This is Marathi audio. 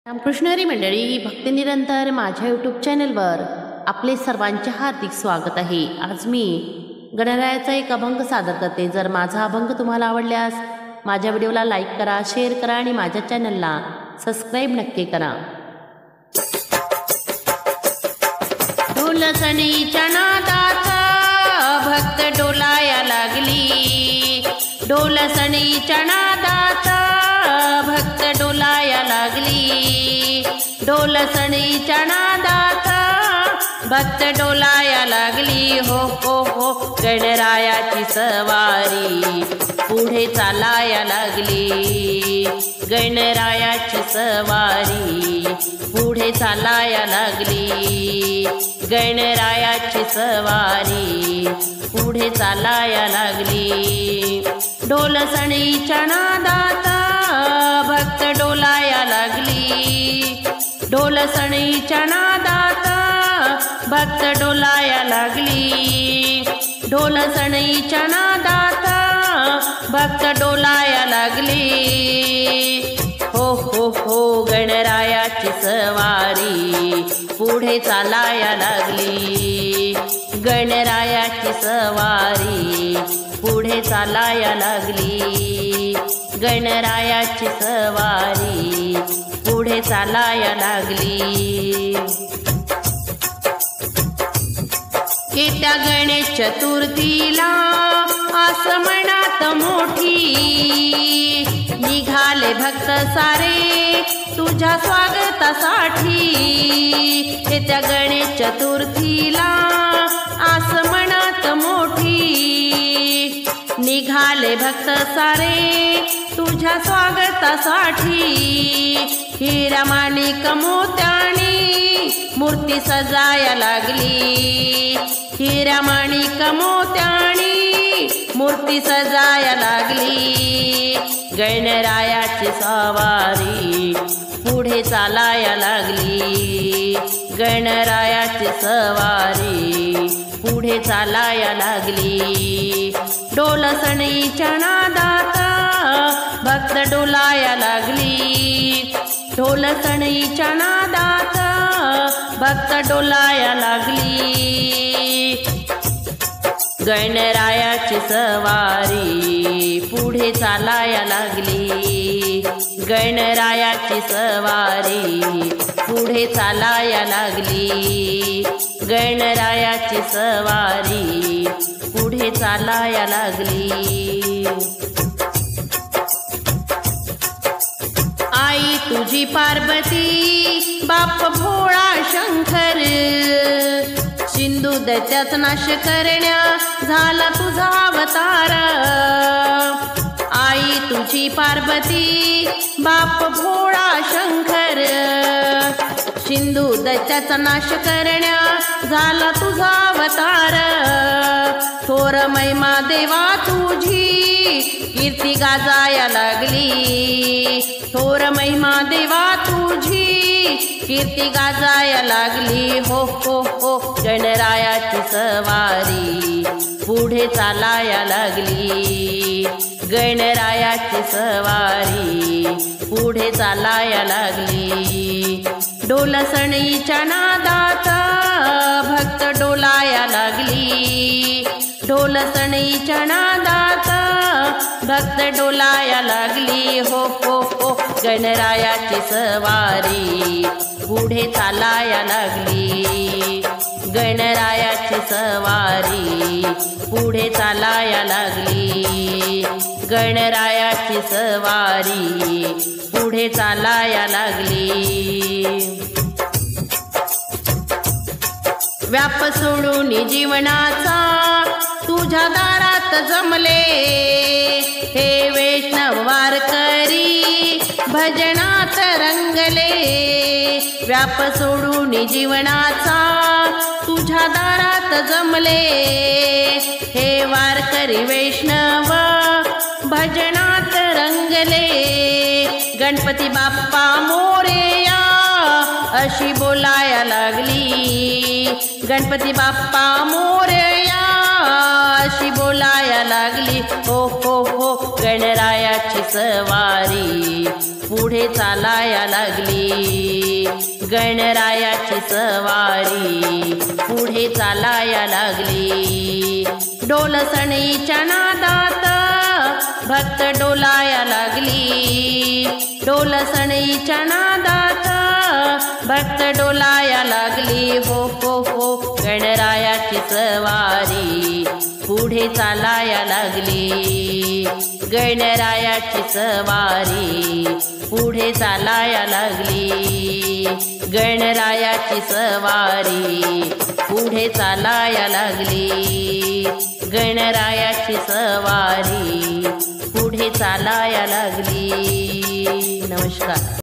रामकृष्ण हरी मंडळी भक्तिनिरंतर माझ्या यूट्यूब चॅनलवर आपले सर्वांचे हार्दिक स्वागत आहे। आज मी गणरायाचा एक अभंग सादर करते। जर माझा अभंग तुम्हाला आवडल्यास माझ्या व्हिडिओला लाईक करा, शेअर करा आणि माझ्या चॅनलला सबस्क्राईब नक्की करा। ढोल सणीच्या नादात भक्त डोलाया लागली, ढोल सणीच्या नादात भक्त डोलाया लागली, ढोल सणीच्या नादात भक्त डोलाया लागली। हो हो हो गणरायाची सवारी पुढे चालाया लागली, गणरायाची सवारी पुढे चालाया लागली, गणरायाची सवारी पुढे चालाया लागली। ढोल सणीच्या नादात भक्त डोलाया लागली, ढोल सणीच्या नादात भक्त डोलाया लागली, ढोल सणीच्या नादात भक्त डोलाया लागली। हो हो हो गणरायाची सवारी पुढे चालाया लागली, गणरायाची सवारी पुढे चालाया लागली, गणरायाची सवारी पुढे चालाया लागली। येत्या गणेश चतुर्थीला आसमनात मोठी निघाले भक्त सारे तुझ्या स्वागतासाठी। येत्या गणेश चतुर्थीला आसमनात मोठी निघाले भक्त सारे तुझ्या स्वागतासाठी। हिरा माणिक मोत्याने मूर्ती सजाया लागली, हिरा माणिक मोत्याने मूर्ती सजाया लागली, गणरायाची सवारी पुढे चालाया लागली, गणरायाची सवारी पुढे चालाया लागली। ढोल सणीच्या नादात भक्त डोलाया लागली, ढोल सणीच्या नादात भक्त डोलाया लागली, गणरायाची सवारी पुढे चालाया लागली, गणरायाची सवारी पुढे चालाया लागली, गणरायाची सवारी पुढे चालाया लागली। आई तुझी पार्वती बाप भोळा शंकर, सिंधू दैत्याचा नाश करण्या झाला तुझा अवतार। आई तुझी पार्वती बाप भोळा शंकर, सिंधू दैत्याचा नाश करण्या झाला तुझा अवतार। थोर महिमा देवा तुझी कीर्ती गाजाया लागली, थोर महिमा देवा तुझी कीर्ती गाजाया लागली। हो हो हो गणरायाची सवारी पुढे चालाया लागली, गणरायाची सवारी पुढे चालाया लागली। ढोल सणीच्या नादात भक्त डोलाया लागली, ढोल सणीच्या नादात भक्त डोलाया लागली। हो हो हो गणरायाची सवारी पुढे चालाया लागली, गणरायाची सवारी पुढे चालाया लागली, गणरायाची सवारी पुढे चालाया लागली। व्याप सोडून जीवनाचा तुझ्या दारात जमले, हे वैष्णव वारकरी भजनात रंगले। व्याप सोडून जीवनाचा तुझ्या दारात जमले, हे वारकरी वैष्णव भजनात रंगले। गणपती बाप्पा मोरया अशी बोलाया लागली, गणपती बाप्पा मोरया अशी बोलाया लागली। हो हो हो गणरायाची सवारी पुढे चालाया लागली गणरायाची सवारी, पुढे चालाया लागली। डोल सणईच्या नादात भक्त डोलाया लागली, डोल सणईच्या नादात भक्त डोलाया लागली। हो हो हो गणरायाची सवारी, पुढे चालाया लागली गणरायाची सवारी, पुढे चालाया लागली गणरायाची सवारी, पुढे चालाया लागली गणरायाची सवारी, पुढे चालाया लागली। नमस्कार।